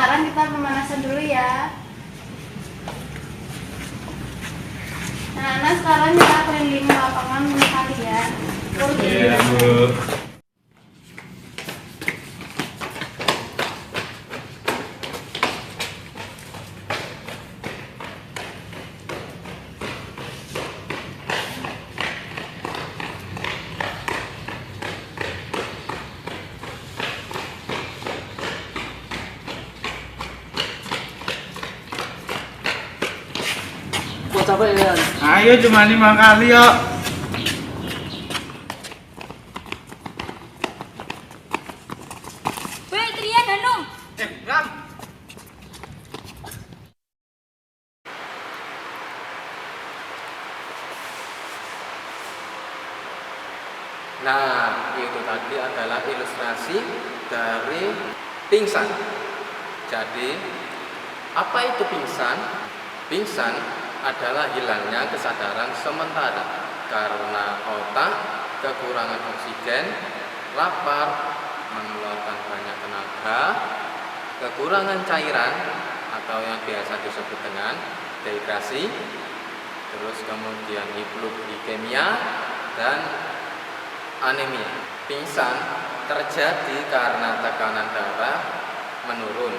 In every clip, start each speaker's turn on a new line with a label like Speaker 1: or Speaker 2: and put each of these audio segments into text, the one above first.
Speaker 1: sekarang kita pemanasan dulu ya. Nah, sekarang kita keliling lapangan kalian.
Speaker 2: Iya, Bu.
Speaker 3: Buat apa ya?
Speaker 2: Ayo cuma 5 kali yuk.
Speaker 4: Weh, Trian, Danung.
Speaker 2: Ram.
Speaker 5: Nah, itu tadi adalah ilustrasi dari pingsan. Jadi, apa itu pingsan? Pingsan adalah hilangnya kesadaran sementara karena otak kekurangan oksigen, lapar, mengeluarkan banyak tenaga, kekurangan cairan atau yang biasa disebut dengan dehidrasi, terus kemudian hipoglikemia dan anemia. Pingsan terjadi karena tekanan darah menurun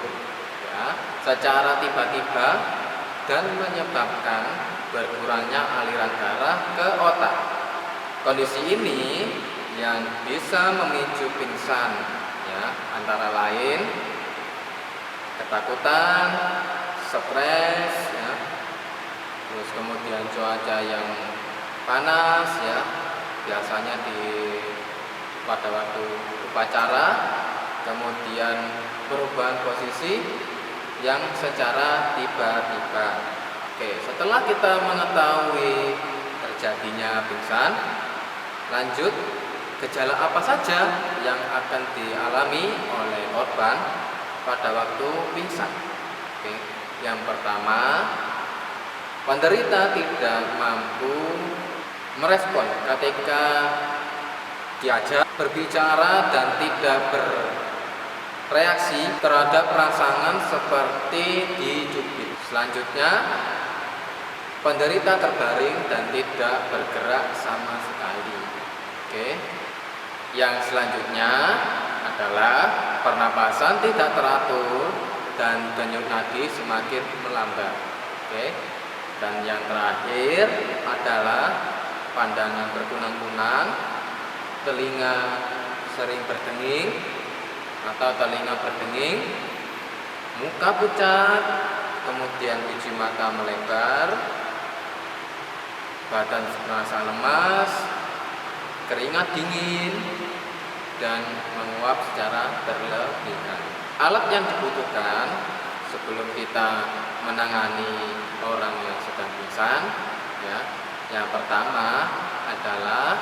Speaker 5: ya, secara tiba-tiba dan menyebabkan berkurangnya aliran darah ke otak. Kondisi ini yang bisa memicu pingsan ya, antara lain ketakutan, stres ya, terus kemudian cuaca yang panas ya, biasanya pada waktu upacara, kemudian perubahan posisi yang secara tiba-tiba. Oke, setelah kita mengetahui terjadinya pingsan, lanjut gejala apa saja yang akan dialami oleh korban pada waktu pingsan. Oke, yang pertama, penderita tidak mampu merespon ketika diajak berbicara dan tidak bereaksi terhadap rangsangan seperti dicubit. Selanjutnya, penderita terbaring dan tidak bergerak sama sekali. Oke. Yang selanjutnya adalah pernapasan tidak teratur dan denyut nadi semakin melambat. Oke. Dan yang terakhir adalah pandangan berkunang-kunang, telinga sering berdenging atau telinga berdenging, muka pucat, kemudian biji mata melebar, badan terasa lemas, keringat dingin, dan menguap secara berlebihan. Alat yang dibutuhkan sebelum kita menangani orang yang sedang pingsan ya, yang pertama adalah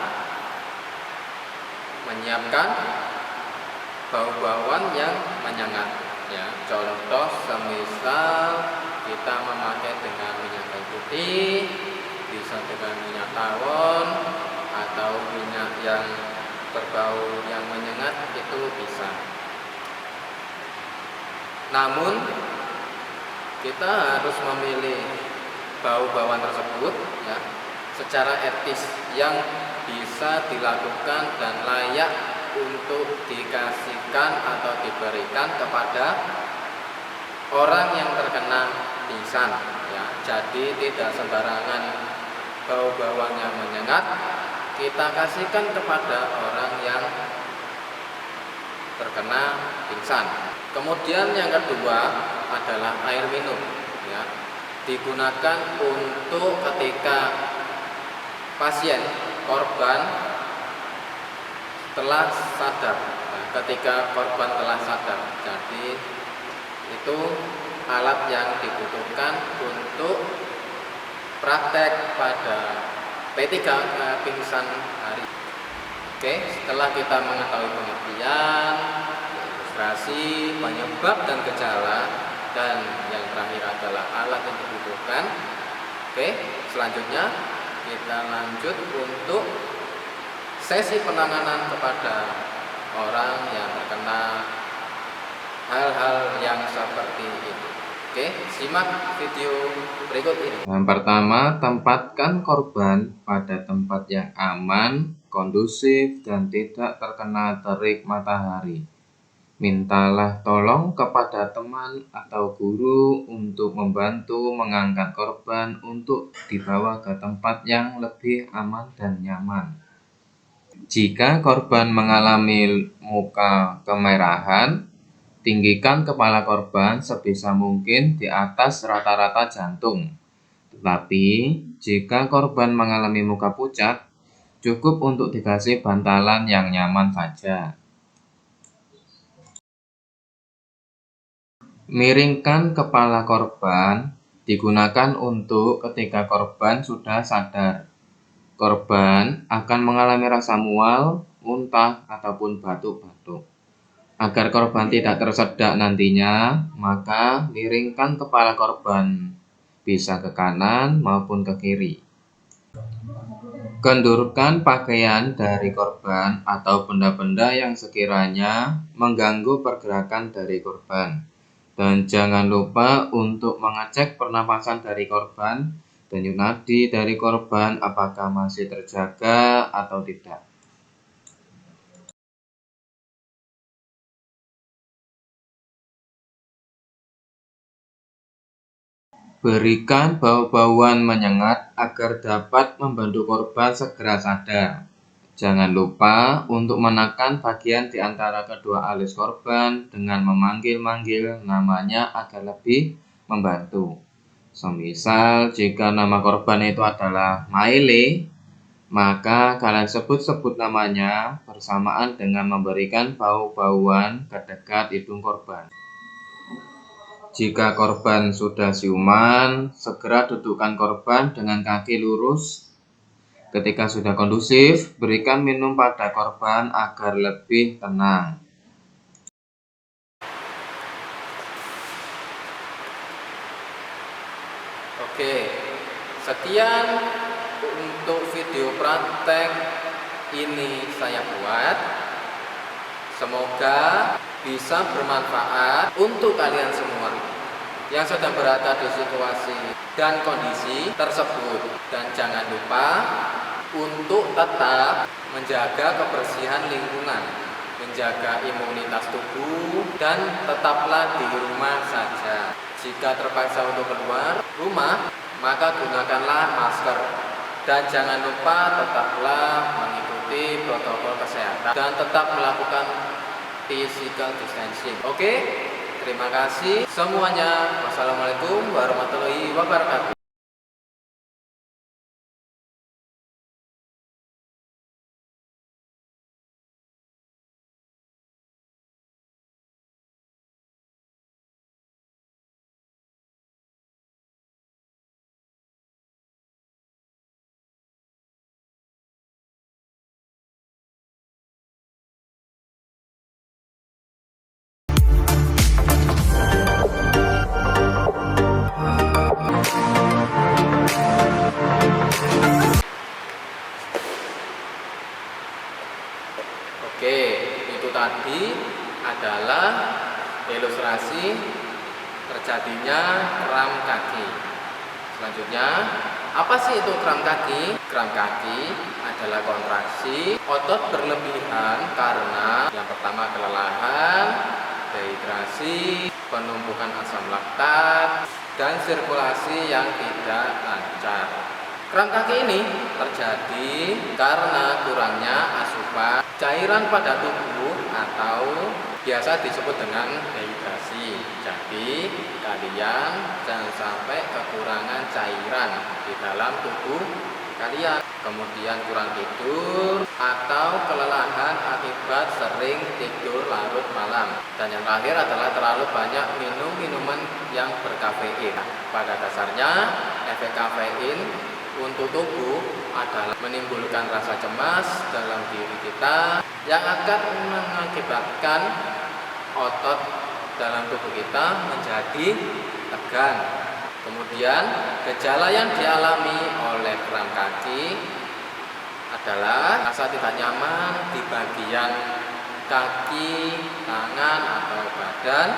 Speaker 5: menyiapkan bau-bauan yang menyengat ya. Contoh semisal kita memakai dengan minyak kayu putih, bisa dengan minyak tawon atau minyak yang berbau yang menyengat, itu bisa. Namun kita harus memilih bau-bauan tersebut ya, secara etis yang bisa dilakukan dan layak untuk dikasihkan atau diberikan kepada orang yang terkena pingsan ya. Jadi tidak sembarangan bau-bauan yang menyengat kita kasihkan kepada orang yang terkena pingsan. Kemudian yang kedua adalah air minum ya, digunakan untuk ketika pasien korban telah sadar. Nah, ketika korban telah sadar, jadi itu alat yang dibutuhkan untuk praktek pada P3 pingsan hari. Oke, setelah kita mengetahui pengertian, ilustrasi, penyebab dan gejala, dan yang terakhir adalah alat yang dibutuhkan. Oke, selanjutnya kita lanjut untuk sesi penanganan kepada orang yang terkena hal-hal yang seperti ini. Oke, simak video berikut ini. Yang pertama, tempatkan korban pada tempat yang aman, kondusif, dan tidak terkena terik matahari. Mintalah tolong kepada teman atau guru untuk membantu mengangkat korban untuk dibawa ke tempat yang lebih aman dan nyaman. Jika korban mengalami muka kemerahan, tinggikan kepala korban sebisa mungkin di atas rata-rata jantung. Tetapi, jika korban mengalami muka pucat, cukup untuk dikasih bantalan yang nyaman saja. Miringkan kepala korban digunakan untuk ketika korban sudah sadar. Korban akan mengalami rasa mual, muntah, ataupun batuk-batuk. Agar korban tidak tersedak nantinya, maka miringkan kepala korban bisa ke kanan maupun ke kiri. Kendurkan pakaian dari korban atau benda-benda yang sekiranya mengganggu pergerakan dari korban. Dan jangan lupa untuk mengecek pernapasan dari korban, denyut nadi dari korban apakah masih terjaga atau tidak. Berikan bau-bauan menyengat agar dapat membantu korban segera sadar. Jangan lupa untuk menekan bagian di antara kedua alis korban dengan memanggil-manggil namanya agar lebih membantu. Semisal jika nama korban itu adalah Maile, maka kalian sebut-sebut namanya bersamaan dengan memberikan bau-bauan ke dekat hidung korban. Jika korban sudah siuman, segera dudukkan korban dengan kaki lurus. Ketika sudah kondusif, berikan minum pada korban agar lebih tenang. Oke, sekian untuk video praktek ini saya buat. Semoga bisa bermanfaat untuk kalian semua yang sedang berada di situasi dan kondisi tersebut. Dan jangan lupa untuk tetap menjaga kebersihan lingkungan, menjaga imunitas tubuh, dan tetaplah di rumah saja. Jika terpaksa untuk keluar rumah, maka gunakanlah masker. Dan jangan lupa tetaplah mengikuti protokol kesehatan dan tetap melakukan physical distancing. Oke, terima kasih semuanya. Wassalamualaikum warahmatullahi wabarakatuh. Oke, itu tadi adalah ilustrasi terjadinya kram kaki. Selanjutnya, apa sih itu kram kaki? Kram kaki adalah kontraksi otot berlebihan karena yang pertama kelelahan, dehidrasi, penumpukan asam laktat, dan sirkulasi yang tidak lancar. Kram kaki ini terjadi karena kurangnya asupan cairan pada tubuh atau biasa disebut dengan dehidrasi. Jadi kalian jangan sampai kekurangan cairan di dalam tubuh kalian. Kemudian kurang tidur atau kelelahan akibat sering tidur larut malam. Dan yang terakhir adalah terlalu banyak minum minuman yang berkafein. Pada dasarnya efek kafein untuk tubuh adalah menimbulkan rasa cemas dalam diri kita yang akan mengakibatkan otot dalam tubuh kita menjadi tegang. Kemudian gejala yang dialami oleh kram kaki adalah rasa tidak nyaman di bagian kaki, tangan atau badan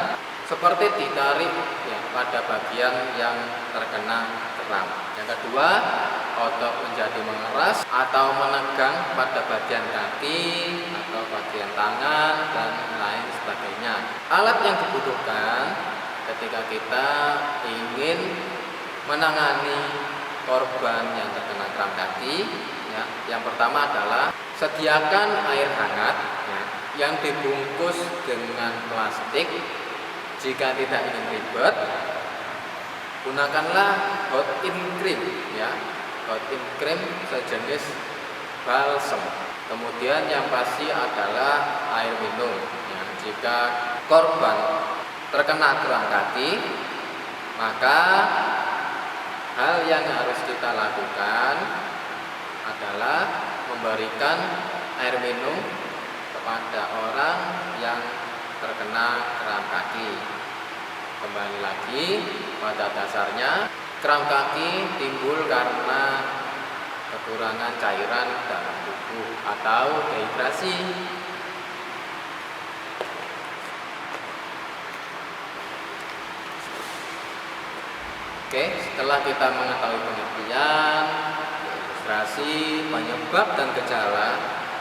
Speaker 5: seperti ditarik ya, pada bagian yang terkena kram. Yang kedua, otot menjadi mengeras atau menegang pada bagian kaki atau bagian tangan dan lain sebagainya. Alat yang dibutuhkan ketika kita ingin menangani korban yang terkena kram kaki ya, yang pertama adalah sediakan air hangat ya, yang dibungkus dengan plastik. Jika tidak ingin ribet, gunakanlah hot in cream ya, hot in cream sejenis balsem. Kemudian yang pasti adalah air minum ya. Jika korban terkena kram kaki, maka hal yang harus kita lakukan adalah memberikan air minum kepada orang yang terkena kram kaki. Kembali lagi, pada dasarnya kram kaki timbul karena kekurangan cairan dalam tubuh atau dehidrasi. Oke, setelah kita mengetahui pengertian, ilustrasi, penyebab dan gejala,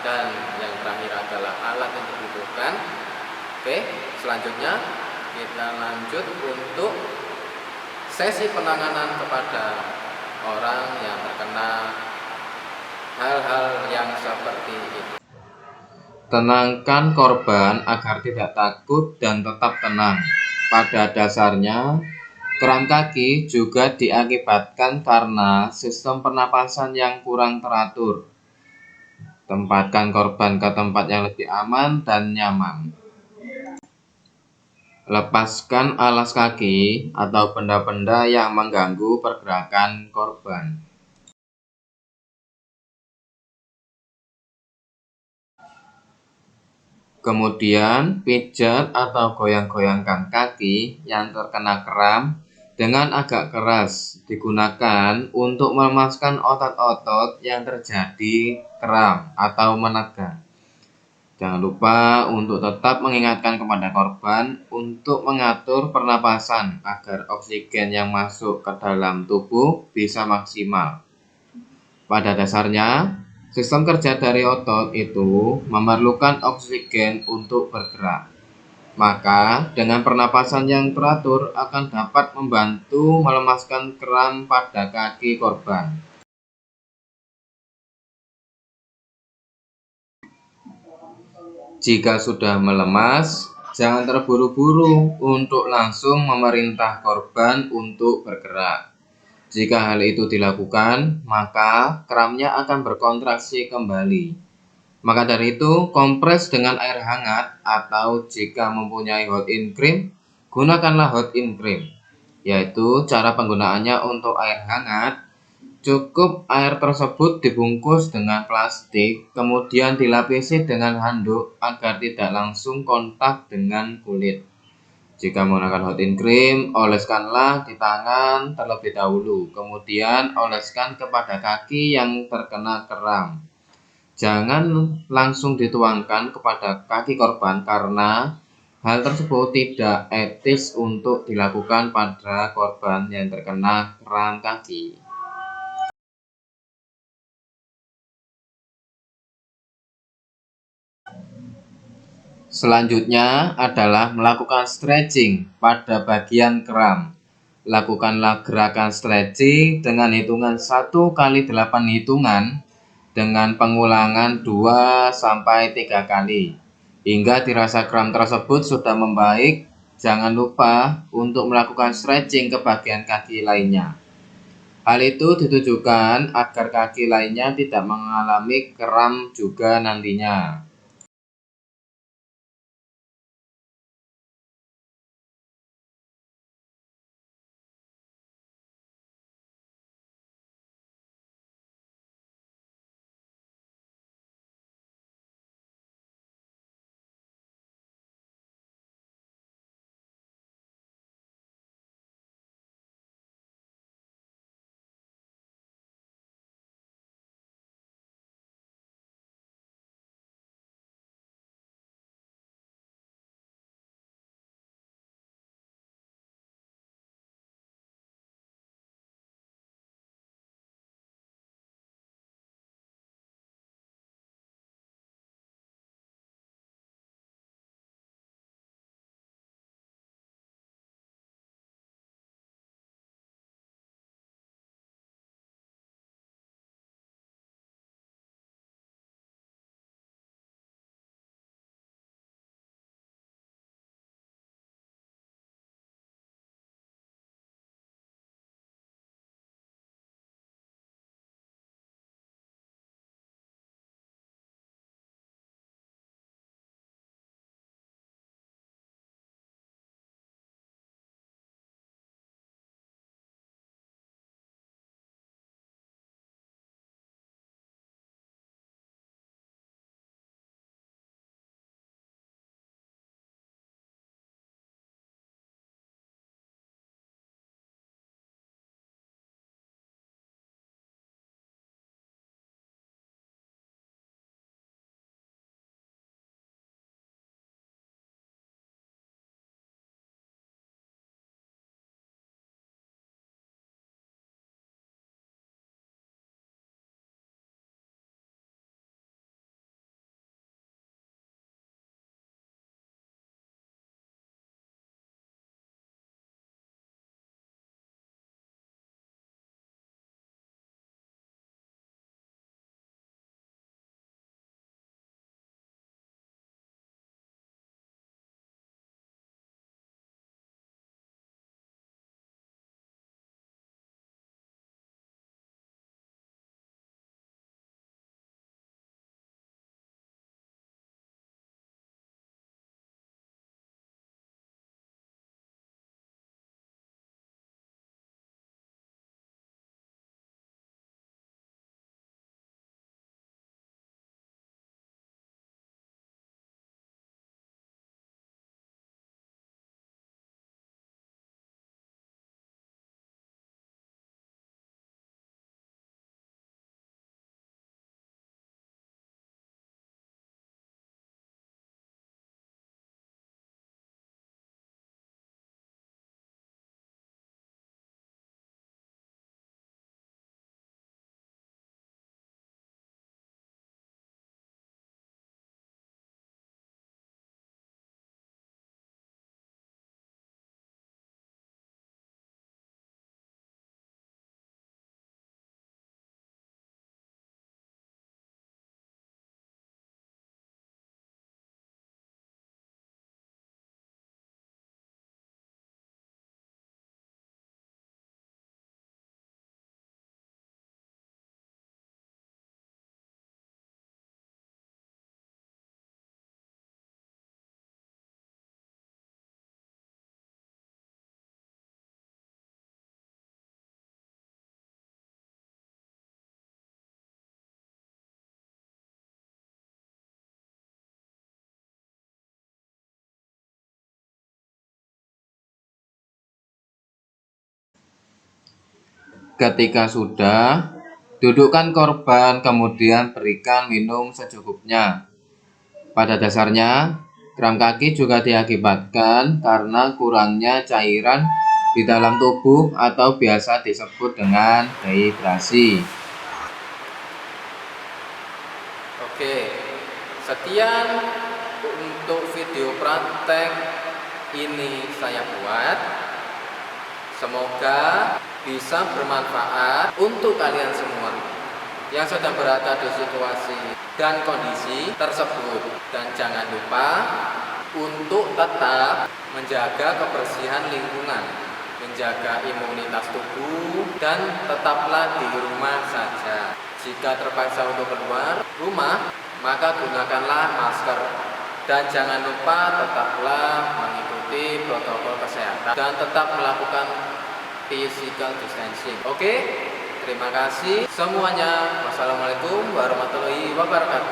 Speaker 5: dan yang terakhir adalah alat yang dibutuhkan. Oke, selanjutnya kita lanjut untuk sesi penanganan kepada orang yang terkena hal-hal yang seperti ini. Tenangkan korban agar tidak takut dan tetap tenang. Pada dasarnya, kram kaki juga diakibatkan karena sistem pernapasan yang kurang teratur. Tempatkan korban ke tempat yang lebih aman dan nyaman. Lepaskan alas kaki atau benda-benda yang mengganggu pergerakan korban. Kemudian, pijat atau goyang-goyangkan kaki yang terkena kram dengan agak keras. Digunakan untuk melemaskan otot-otot yang terjadi kram atau menegang. Jangan lupa untuk tetap mengingatkan kepada korban untuk mengatur pernapasan agar oksigen yang masuk ke dalam tubuh bisa maksimal. Pada dasarnya, sistem kerja dari otot itu memerlukan oksigen untuk bergerak. Maka, dengan pernapasan yang teratur akan dapat membantu melemaskan kram pada kaki korban. Jika sudah melemas, jangan terburu-buru untuk langsung memerintah korban untuk bergerak. Jika hal itu dilakukan, maka kramnya akan berkontraksi kembali. Maka dari itu, kompres dengan air hangat atau jika mempunyai hot in cream, gunakanlah hot in cream. Yaitu cara penggunaannya untuk air hangat. Cukup air tersebut dibungkus dengan plastik, kemudian dilapisi dengan handuk agar tidak langsung kontak dengan kulit. Jika menggunakan hot in cream, oleskanlah di tangan terlebih dahulu, kemudian oleskan kepada kaki yang terkena kram. Jangan langsung dituangkan kepada kaki korban karena hal tersebut tidak etis untuk dilakukan pada korban yang terkena kram kaki. Selanjutnya adalah melakukan stretching pada bagian kram. Lakukanlah gerakan stretching dengan hitungan 1 kali 8 hitungan dengan pengulangan 2-3 kali. Hingga dirasa kram tersebut sudah membaik, jangan lupa untuk melakukan stretching ke bagian kaki lainnya. Hal itu ditujukan agar kaki lainnya tidak mengalami kram juga nantinya. Ketika sudah, dudukkan korban, kemudian berikan minum secukupnya. Pada dasarnya, kram kaki juga diakibatkan karena kurangnya cairan di dalam tubuh atau biasa disebut dengan dehidrasi. Oke, sekian untuk video praktek ini saya buat. Semoga bisa bermanfaat untuk kalian semua yang sedang berada di situasi dan kondisi tersebut. Dan jangan lupa untuk tetap menjaga kebersihan lingkungan, menjaga imunitas tubuh, dan tetaplah di rumah saja. Jika terpaksa untuk keluar rumah, maka gunakanlah masker. Dan jangan lupa tetaplah mengikuti protokol kesehatan dan tetap melakukan physical distancing. Oke? Terima kasih semuanya. Wassalamualaikum warahmatullahi wabarakatuh.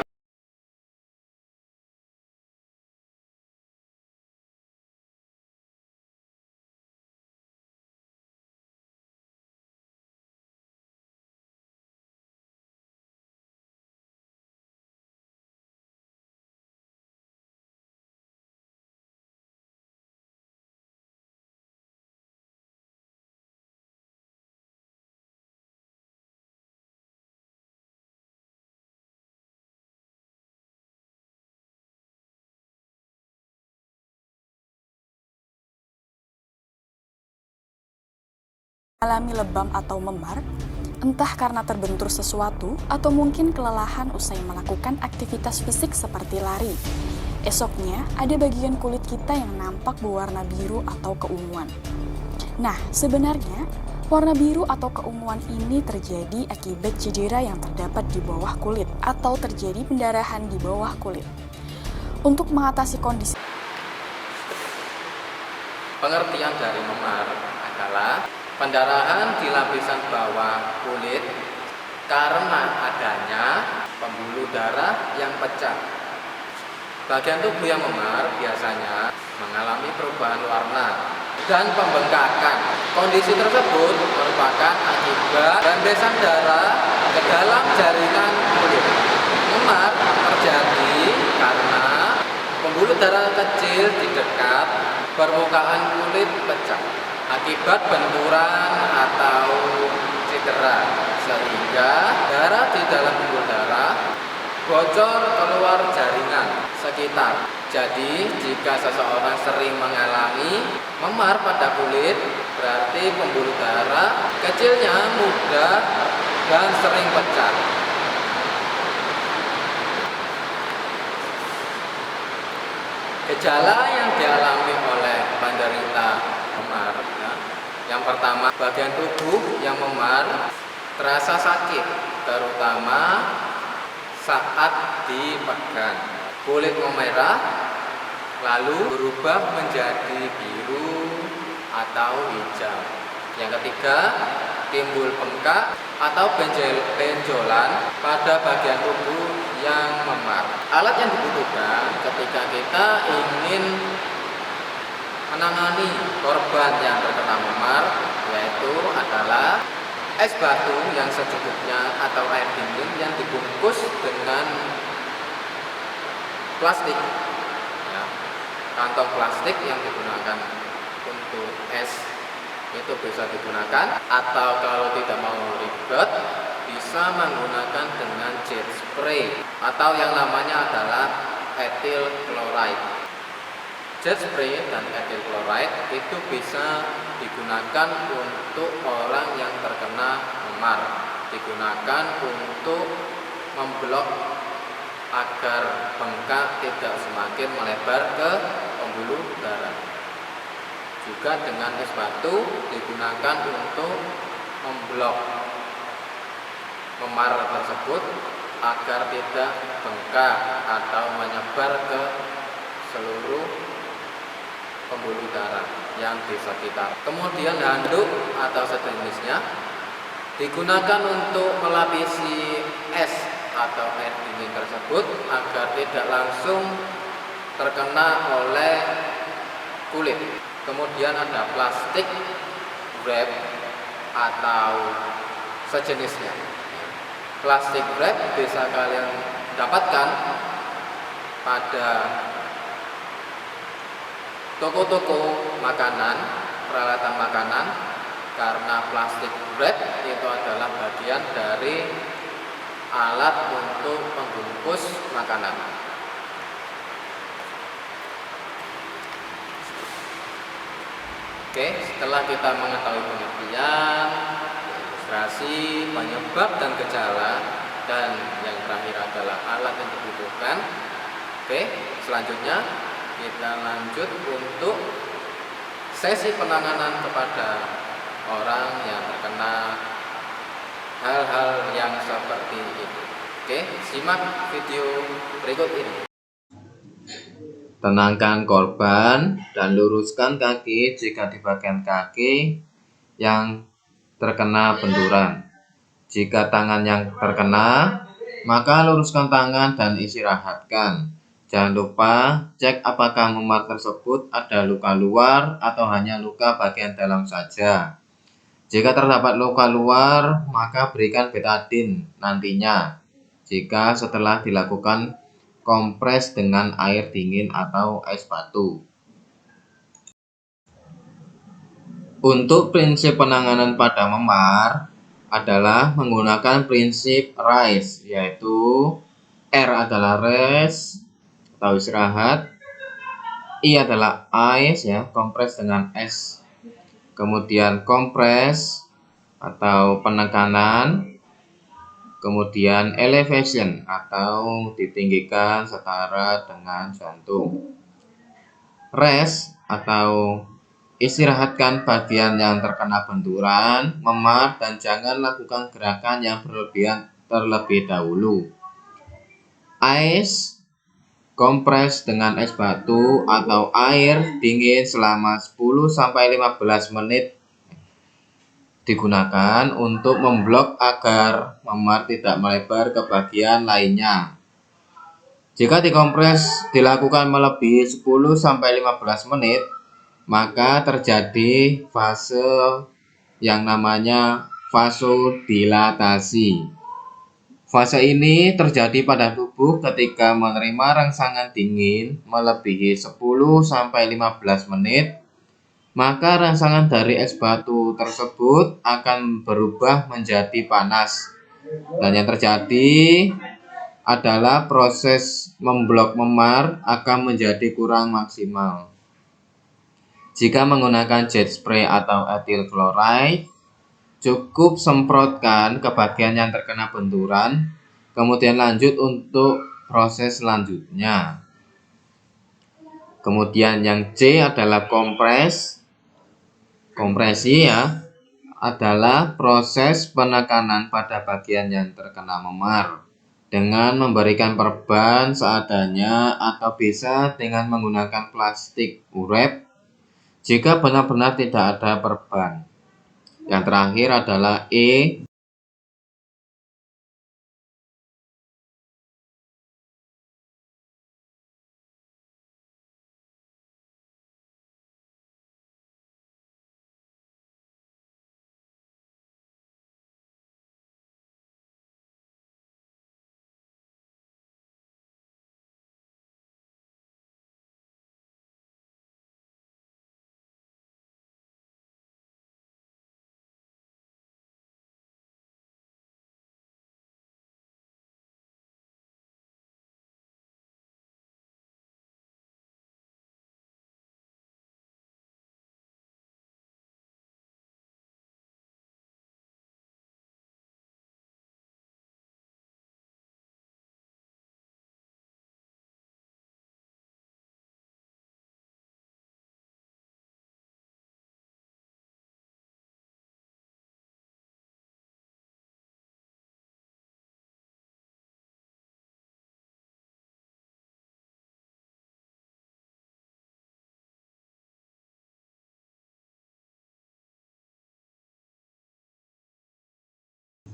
Speaker 3: Alami lebam atau memar, entah karena terbentur sesuatu atau mungkin kelelahan usai melakukan aktivitas fisik seperti lari. Esoknya, ada bagian kulit kita yang nampak berwarna biru atau keunguan. Nah, sebenarnya, warna biru atau keunguan ini terjadi akibat cedera yang terdapat di bawah kulit atau terjadi pendarahan di bawah kulit. Untuk mengatasi kondisi
Speaker 5: Pengertian dari memar adalah pendarahan di lapisan bawah kulit karena adanya pembuluh darah yang pecah. Bagian tubuh yang memar biasanya mengalami perubahan warna dan pembengkakan. Kondisi tersebut merupakan akibat rembesan darah ke dalam jaringan kulit. Memar terjadi karena pembuluh darah kecil di dekat permukaan kulit pecah akibat benturan atau cedera, sehingga darah di dalam pembuluh darah bocor keluar jaringan sekitar. Jadi jika seseorang sering mengalami memar pada kulit, berarti pembuluh darah kecilnya mudah dan sering pecah. Gejala yang dialami oleh penderita memar, yang pertama, bagian tubuh yang memar terasa sakit, terutama saat dipegang. Kulit memerah, lalu berubah menjadi biru atau hijau. Yang ketiga, timbul bengkak atau benjolan pada bagian tubuh yang memar. Alat yang dibutuhkan ketika kita ingin menangani korban yang terkena memar yaitu adalah es batu yang secukupnya atau air dingin yang dibungkus dengan plastik, ya, kantong plastik yang digunakan untuk es itu bisa digunakan, atau kalau tidak mau ribet bisa menggunakan dengan jet spray atau yang namanya adalah ethyl chloride. Jet spray dan ethyl chloride itu bisa digunakan untuk orang yang terkena memar, digunakan untuk memblok agar bengkak tidak semakin melebar ke pembuluh darah. Juga dengan es batu digunakan untuk memblok memar tersebut agar tidak bengkak atau menyebar ke seluruh pembuluh darah yang di sekitar. Kemudian handuk atau sejenisnya digunakan untuk melapisi es atau air dingin tersebut agar tidak langsung terkena oleh kulit. Kemudian ada plastik wrap atau sejenisnya. Plastik wrap bisa kalian dapatkan pada toko-toko makanan, peralatan makanan, karena plastik wrap itu adalah bagian dari alat untuk membungkus makanan. Oke, setelah kita mengetahui pengertian, ilustrasi, penyebab dan gejala, dan yang terakhir adalah alat yang dibutuhkan. Oke, selanjutnya kita lanjut untuk sesi penanganan kepada orang yang terkena hal-hal yang seperti itu. Oke, simak video berikut ini. Tenangkan korban dan luruskan kaki jika di bagian kaki yang terkena benturan. Jika tangan yang terkena, maka luruskan tangan dan istirahatkan. Jangan lupa cek apakah memar tersebut ada luka luar atau hanya luka bagian dalam saja. Jika terdapat luka luar, maka berikan betadine nantinya jika setelah dilakukan kompres dengan air dingin atau es batu. Untuk prinsip penanganan pada memar adalah menggunakan prinsip RICE, yaitu R adalah rest atau istirahat, I adalah ice ya, kompres dengan es, kemudian kompres atau penekanan, kemudian elevation atau ditinggikan setara dengan jantung. Rest atau istirahatkan bagian yang terkena benturan, memar, dan jangan lakukan gerakan yang berlebihan terlebih dahulu. Ice, kompres dengan es batu atau air dingin selama 10-15 menit digunakan untuk memblok agar memar tidak melebar ke bagian lainnya. Jika dikompres dilakukan melebihi 10-15 menit, maka terjadi fase yang namanya vasodilatasi. Fase ini terjadi pada tubuh ketika menerima rangsangan dingin melebihi 10-15 menit, maka rangsangan dari es batu tersebut akan berubah menjadi panas. Dan yang terjadi adalah proses memblok memar akan menjadi kurang maksimal. Jika menggunakan jet spray atau ethyl chloride, cukup semprotkan ke bagian yang terkena benturan, kemudian lanjut untuk proses selanjutnya. Kemudian yang C adalah kompresi ya, adalah proses penekanan pada bagian yang terkena memar dengan memberikan perban seadanya atau bisa dengan menggunakan plastik wrap jika benar-benar tidak ada perban. Yang terakhir adalah E,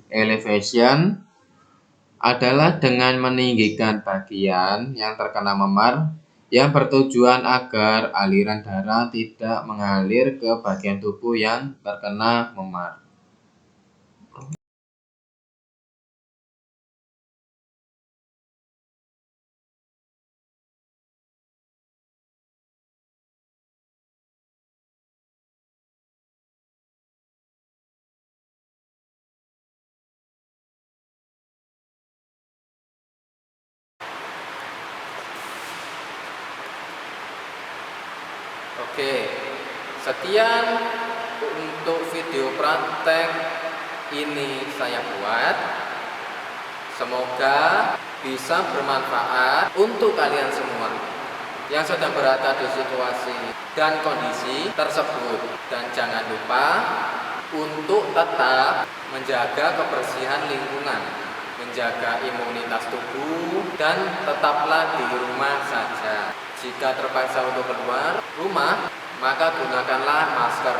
Speaker 5: elevation adalah dengan meninggikan bagian yang terkena memar yang bertujuan agar aliran darah tidak mengalir ke bagian tubuh yang terkena memar. Oke, sekian untuk video praktek ini saya buat. Semoga bisa bermanfaat untuk kalian semua yang sedang berada di situasi dan kondisi tersebut. Dan jangan lupa untuk tetap menjaga kebersihan lingkungan, menjaga imunitas tubuh, dan tetaplah di rumah saja. Jika terpaksa untuk keluar rumah, maka gunakanlah masker.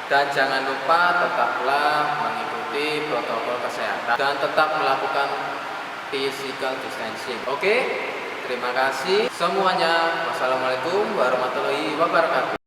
Speaker 5: Dan jangan lupa tetaplah mengikuti protokol kesehatan dan tetap melakukan physical distancing. Oke? Terima kasih semuanya. Wassalamualaikum warahmatullahi wabarakatuh.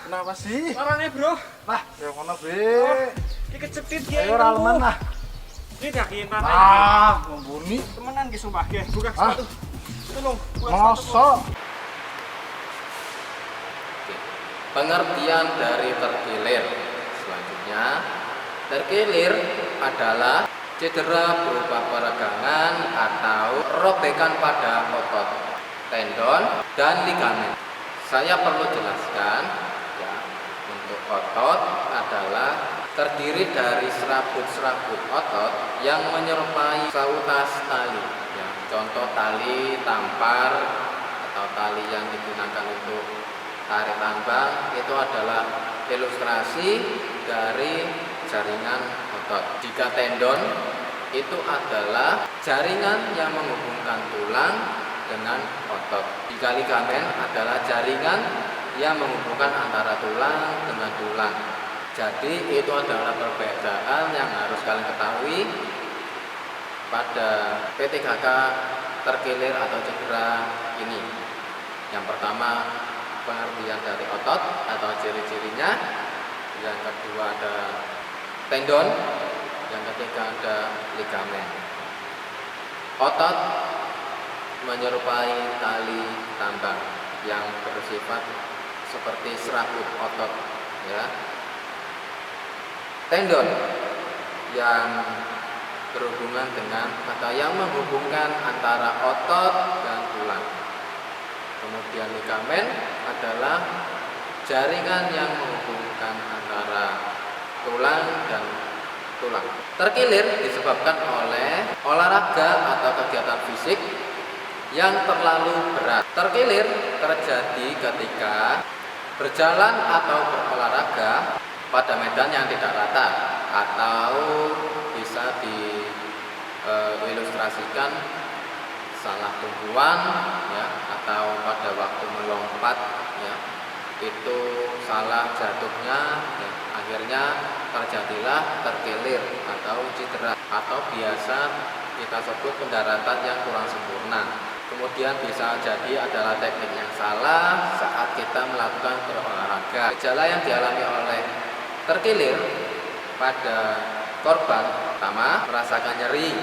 Speaker 2: Kenapa sih?
Speaker 4: Orangnya bro,
Speaker 2: Nah, yang mana be?
Speaker 4: ini kecepit
Speaker 2: Ayo raleman lah.
Speaker 4: Ini yakin mana?
Speaker 2: Ah, membuni.
Speaker 4: Temenan ki sumpah ki. Buka
Speaker 2: Ah.
Speaker 4: sepatu. Tolong, buka sepatu.
Speaker 2: Mosok.
Speaker 5: Pengertian dari terkilir. Selanjutnya, terkilir adalah cedera berupa peregangan atau robekan pada otot, tendon, dan ligamen. Saya perlu jelaskan, ya, untuk otot adalah terdiri dari serabut-serabut otot yang menyerupai sautas tali. Ya, contoh tali tampar atau tali yang digunakan untuk tarik tambang itu adalah ilustrasi dari jaringan otot. Jika tendon itu adalah jaringan yang menghubungkan tulang dengan otot. Jika ligamen adalah jaringan yang menghubungkan antara tulang dengan tulang. Jadi itu adalah perbedaan yang harus kalian ketahui pada P3K terkilir atau cedera ini. Yang pertama, pengertian dari otot atau ciri-cirinya. Yang kedua ada tendon. Yang ketiga ada ligamen. Otot menyerupai tali tambang yang bersifat seperti serabut otot, ya. Tendon yang berhubungan dengan atau yang menghubungkan antara otot dan tulang. Kemudian ligamen adalah jaringan yang menghubungkan antara tulang dan tulang. Terkilir disebabkan oleh olahraga atau kegiatan fisik yang terlalu berat. Terkilir terjadi ketika berjalan atau berolahraga pada medan yang tidak rata, atau bisa diilustrasikan salah tumpuan, ya, atau pada waktu melompat, ya, itu salah jatuhnya, ya, akhirnya terjadilah terkilir atau cedera, atau biasa kita sebut pendaratan yang kurang sempurna. Kemudian bisa jadi adalah teknik yang salah saat kita melakukan berolahraga. Gejala yang dialami oleh terkilir pada korban pertama merasakan nyeri,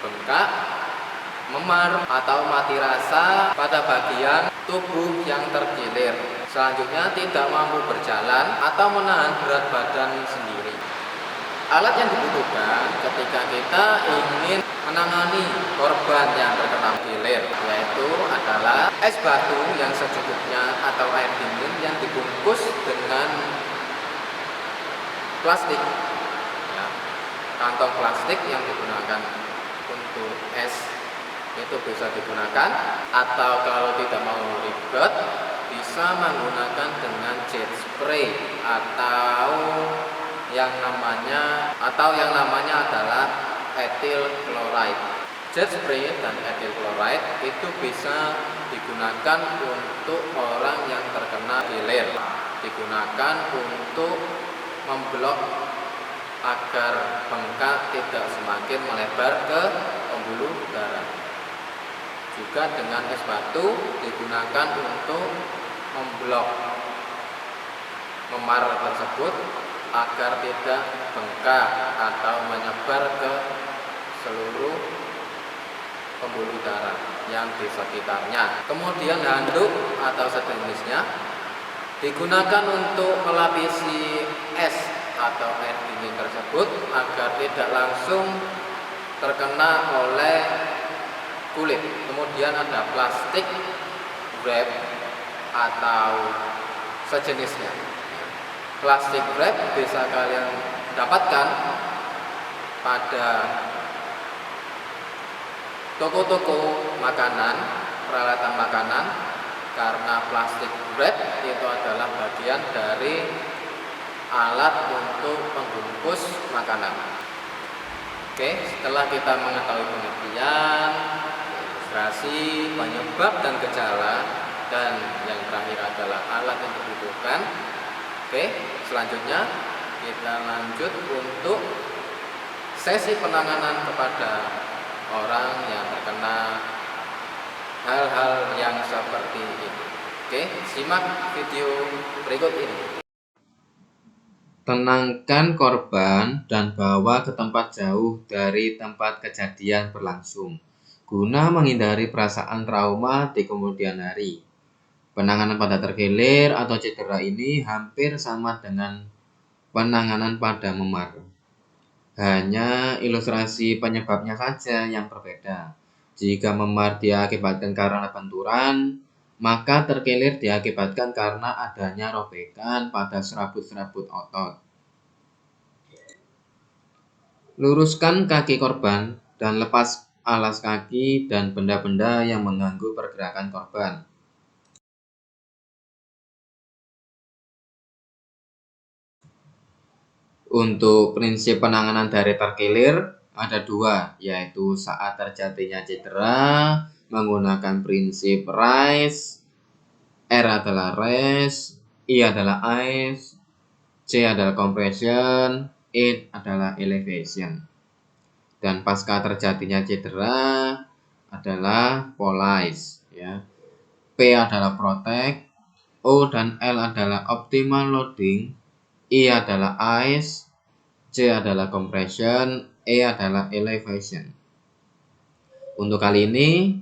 Speaker 5: bengkak, memar, atau mati rasa pada bagian tubuh yang terkilir. Selanjutnya tidak mampu berjalan atau menahan berat badan sendiri. Alat yang dibutuhkan ketika kita ingin menangani korban yang terkena terkilir yaitu adalah es batu yang secukupnya atau air dingin yang dibungkus dengan plastik, ya, kantong plastik yang digunakan untuk es itu bisa digunakan, atau kalau tidak mau ribet bisa menggunakan dengan jet spray atau yang namanya adalah ethyl chloride. Jet spray dan ethyl chloride itu bisa digunakan untuk orang yang terkena gilir, digunakan untuk memblok agar bengkak tidak semakin melebar ke pembuluh darah. Juga dengan es batu digunakan untuk memblok memar tersebut agar tidak bengkak atau menyebar ke seluruh pembuluh darah yang di sekitarnya. Kemudian handuk atau sejenisnya digunakan untuk melapisi es atau air dingin tersebut agar tidak langsung terkena oleh kulit. Kemudian ada plastik wrap atau sejenisnya. Plastik wrap bisa kalian dapatkan pada toko-toko makanan, peralatan makanan, karena plastik wrap itu adalah bagian dari alat untuk membungkus makanan. Oke, setelah kita mengetahui pengertian, ilustrasi, penyebab dan gejala, dan yang terakhir adalah alat yang dibutuhkan. Oke, selanjutnya kita lanjut untuk sesi penanganan kepada orang yang terkena hal-hal yang seperti ini. Oke, simak video berikut ini. Tenangkan korban dan bawa ke tempat jauh dari tempat kejadian berlangsung, guna menghindari perasaan trauma di kemudian hari. Penanganan pada terkilir atau cedera ini hampir sama dengan penanganan pada memar. Hanya ilustrasi penyebabnya saja yang berbeda. Jika memar diakibatkan karena benturan, maka terkilir diakibatkan karena adanya robekan pada serabut-serabut otot. Luruskan kaki korban dan lepas alas kaki dan benda-benda yang mengganggu pergerakan korban. Untuk prinsip penanganan dari terkilir ada dua, yaitu saat terjadinya cedera menggunakan prinsip RICE. R adalah rest, I adalah ice, C adalah compression, E adalah elevation. Dan pasca terjadinya cedera adalah police, ya. P adalah protect, O dan L adalah optimal loading, I adalah ice, C adalah compression, E adalah elevation. Untuk kali ini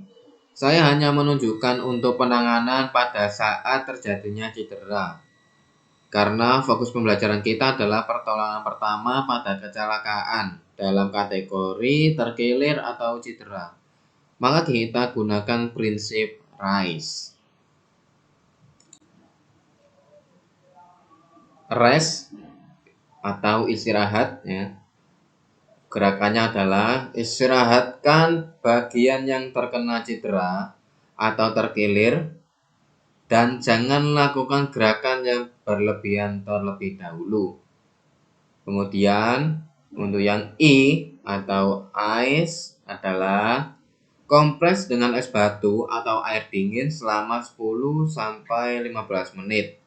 Speaker 5: saya hanya menunjukkan untuk penanganan pada saat terjadinya cedera. Karena fokus pembelajaran kita adalah pertolongan pertama pada kecelakaan dalam kategori terkilir atau cedera. Maka kita gunakan prinsip RICE. Rest atau istirahat, ya. Gerakannya adalah istirahatkan bagian yang terkena cedera atau terkilir dan jangan lakukan gerakan yang berlebihan terlebih dahulu. Kemudian untuk yang I atau ice adalah kompres dengan es batu atau air dingin selama 10-15 menit.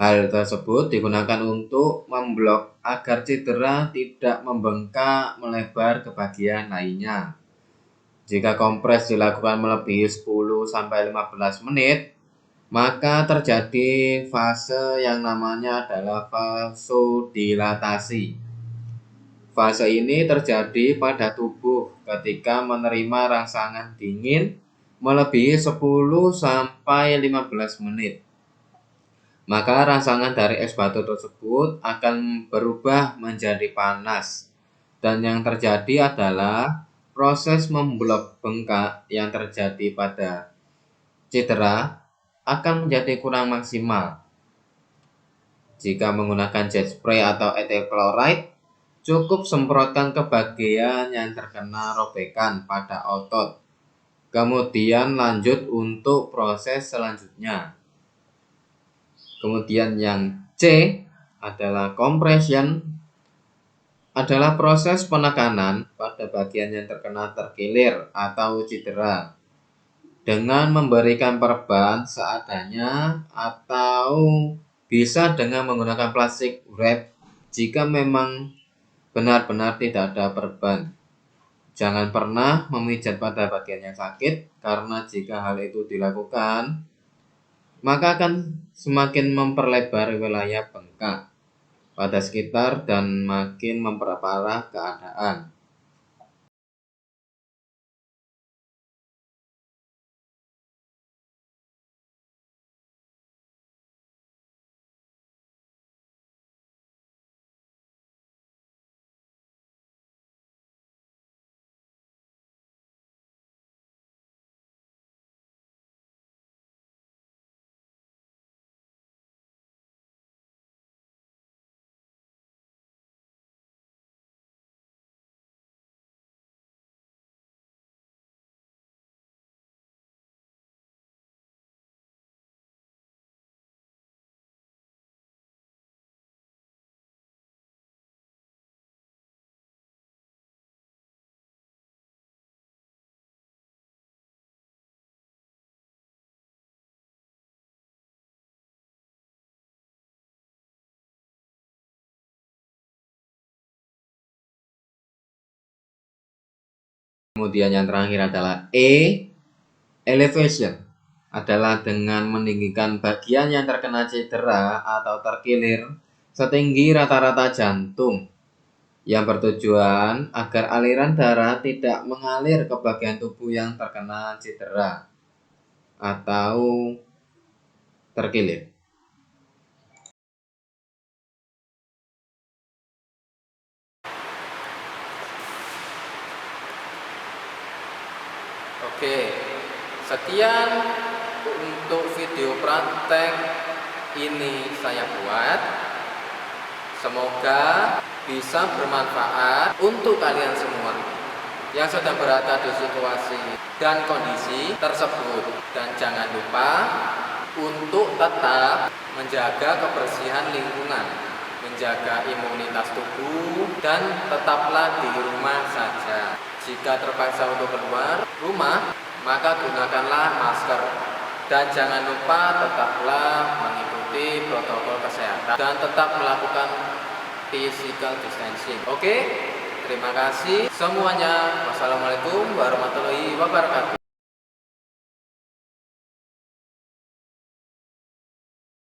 Speaker 5: Hal tersebut digunakan untuk memblok agar cedera tidak membengkak melebar ke bagian lainnya. Jika kompres dilakukan melebihi 10-15 menit, maka terjadi fase yang namanya adalah vasodilatasi. Fase ini terjadi pada tubuh ketika menerima rangsangan dingin melebihi 10-15 menit. Maka rangsangan dari es batu tersebut akan berubah menjadi panas. Dan yang terjadi adalah proses memblok bengkak yang terjadi pada cedera akan menjadi kurang maksimal. Jika menggunakan jet spray atau ethyl chloride, cukup semprotkan ke bagian yang terkena robekan pada otot Kemudian lanjut untuk proses selanjutnya. Kemudian yang C adalah compression, adalah proses penekanan pada bagian yang terkena terkilir atau cedera dengan memberikan perban seadanya atau bisa dengan menggunakan plastik wrap jika memang benar-benar tidak ada perban. Jangan pernah memijat pada bagian yang sakit, karena jika hal itu dilakukan maka akan semakin memperlebar wilayah bengkak pada sekitar dan makin memperparah keadaan. Kemudian yang terakhir adalah E, elevation, adalah dengan meninggikan bagian yang terkena cedera atau terkilir setinggi rata-rata jantung, yang bertujuan agar aliran darah tidak mengalir ke bagian tubuh yang terkena cedera atau terkilir. Oke, sekian untuk video praktek ini saya buat. Semoga bisa bermanfaat untuk kalian semua yang sedang berada di situasi dan kondisi tersebut. Dan jangan lupa untuk tetap menjaga kebersihan lingkungan, menjaga imunitas tubuh, dan tetaplah di rumah saja. Jika terpaksa untuk keluar rumah, maka gunakanlah masker. Dan jangan lupa tetaplah mengikuti protokol kesehatan dan tetap melakukan physical distancing. Oke, terima kasih semuanya. Wassalamualaikum warahmatullahi wabarakatuh.